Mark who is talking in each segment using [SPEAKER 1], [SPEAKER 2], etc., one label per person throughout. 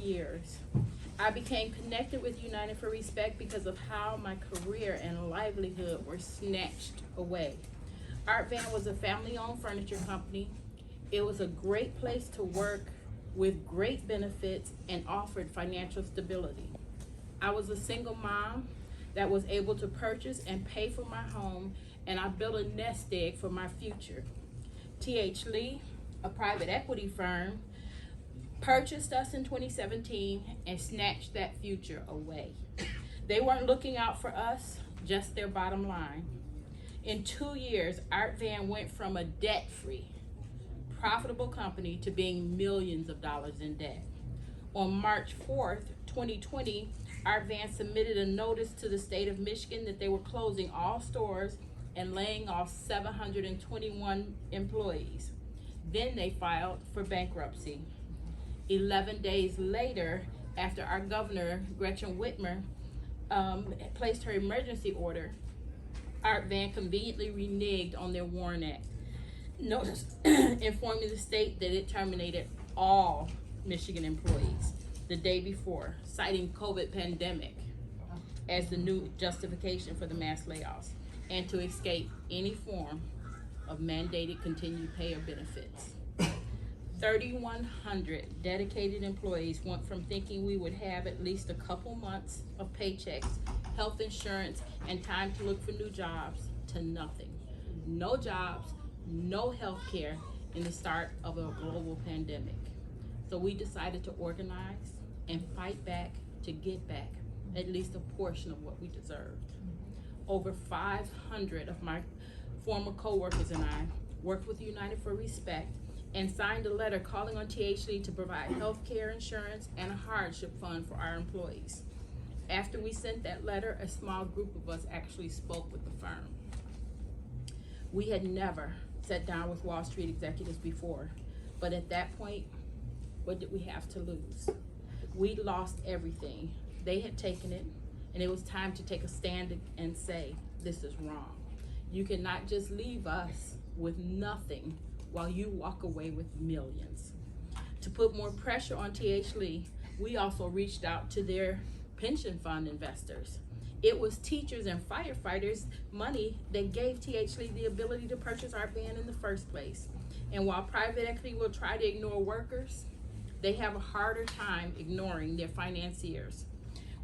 [SPEAKER 1] years. I became connected with United for Respect because of how my career and livelihood were snatched away. Art Van was a family-owned furniture company. It was a great place to work with great benefits and offered financial stability. I was a single mom that was able to purchase and pay for my home, and I built a nest egg for my future. T.H. Lee, a private equity firm, purchased us in 2017 and snatched that future away. They weren't looking out for us, just their bottom line. In 2 years, Art Van went from a debt-free, profitable company to being millions of dollars in debt. On March 4th, 2020, Art Van submitted a notice to the state of Michigan that they were closing all stores and laying off 721 employees. Then they filed for bankruptcy. 11 days later, after our governor, Gretchen Whitmer, placed her emergency order, Art Van conveniently reneged on their WARN Act notice informing the state that it terminated all Michigan employees the day before, citing COVID pandemic as the new justification for the mass layoffs and to escape any form of mandated continued pay or benefits. 3,100 dedicated employees went from thinking we would have at least a couple months of paychecks, health insurance, and time to look for new jobs to nothing. No jobs, no health care in the start of a global pandemic. So we decided to organize and fight back to get back at least a portion of what we deserved. Over 500 of my former coworkers and I worked with United for Respect and signed a letter calling on T.H. Lee to provide health care insurance and a hardship fund for our employees. After we sent that letter, a small group of us actually spoke with the firm. We had never sat down with Wall Street executives before, but at that point, what did we have to lose? We lost everything. They had taken it, and it was time to take a stand and say, this is wrong. You cannot just leave us with nothing while you walk away with millions. To put more pressure on T.H. Lee, we also reached out to their pension fund investors. It was teachers and firefighters' money that gave T.H. Lee the ability to purchase Art Van in the first place. And while private equity will try to ignore workers, they have a harder time ignoring their financiers.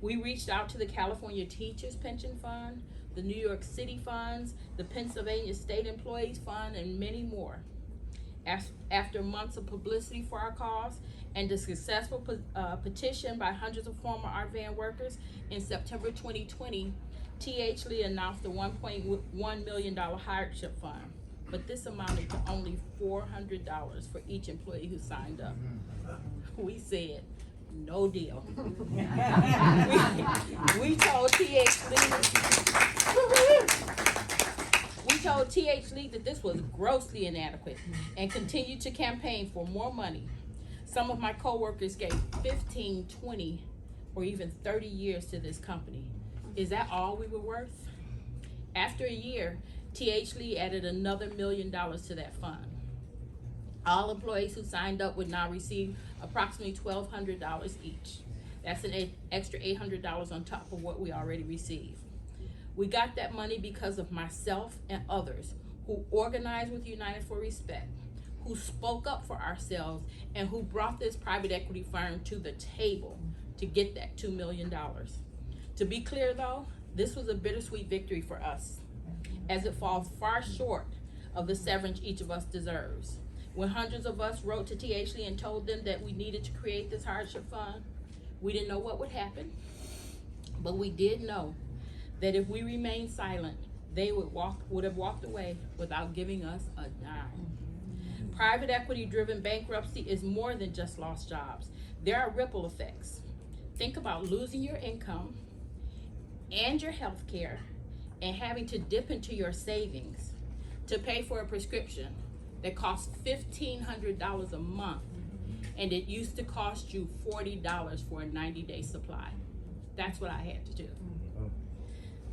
[SPEAKER 1] We reached out to the California Teachers Pension Fund, the New York City funds, the Pennsylvania State Employees Fund, and many more. After months of publicity for our cause and the successful petition by hundreds of former Art Van workers, in September 2020, T.H. Lee announced a $1.1 million hardship fund, but this amounted to only $400 for each employee who signed up. We said, no deal. we told T.H. Lee that this was grossly inadequate and continued to campaign for more money. Some of my coworkers gave 15, 20, or even 30 years to this company. Is that all we were worth? After a year, T.H. Lee added another $1 million to that fund. All employees who signed up would now receive approximately $1,200 each. That's an extra $800 on top of what we already received. We got that money because of myself and others who organized with United for Respect, who spoke up for ourselves, and who brought this private equity firm to the table to get that $2 million. To be clear though, this was a bittersweet victory for us, as it falls far short of the severance each of us deserves. When hundreds of us wrote to T.H. Lee and told them that we needed to create this hardship fund, we didn't know what would happen, but we did know that if we remained silent, they would have walked away without giving us a dime. Private equity driven bankruptcy is more than just lost jobs. There are ripple effects. Think about losing your income and your health care and having to dip into your savings to pay for a prescription that costs $1,500 a month, and it used to cost you $40 for a 90-day supply. That's what I had to do.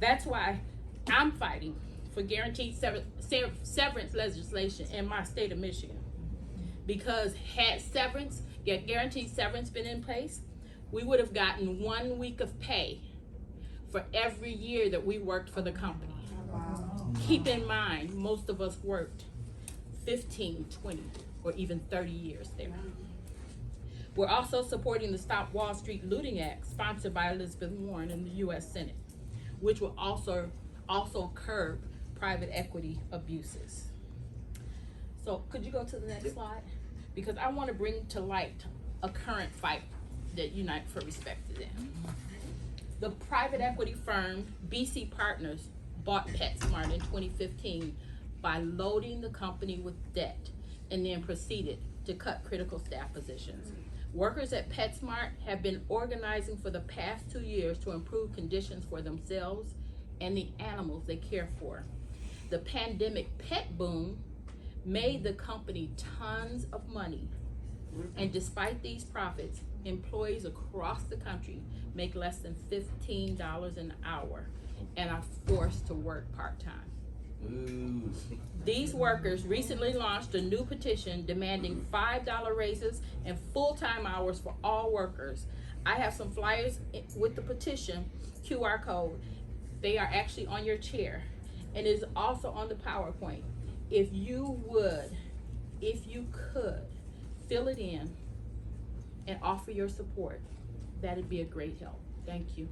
[SPEAKER 1] That's why I'm fighting for guaranteed severance legislation in my state of Michigan. Because had guaranteed severance been in place, we would have gotten 1 week of pay for every year that we worked for the company. Keep in mind, most of us worked 15, 20, or even 30 years there. We're also supporting the Stop Wall Street Looting Act, sponsored by Elizabeth Warren in the U.S. Senate, which will also curb private equity abuses. So could you go to the next slide? Because I want to bring to light a current fight that Unite for Respect is in. The private equity firm BC Partners bought PetSmart in 2015 by loading the company with debt and then proceeded to cut critical staff positions. Workers at PetSmart have been organizing for the past 2 years to improve conditions for themselves and the animals they care for. The pandemic pet boom made the company tons of money, and despite these profits, employees across the country make less than $15 an hour and are forced to work part-time. These workers recently launched a new petition demanding $5 raises and full-time hours for all workers. I have some flyers with the petition QR code. They are actually on your chair, and it is also on the PowerPoint. If you could, fill it in and offer your support, that'd be a great help. Thank you.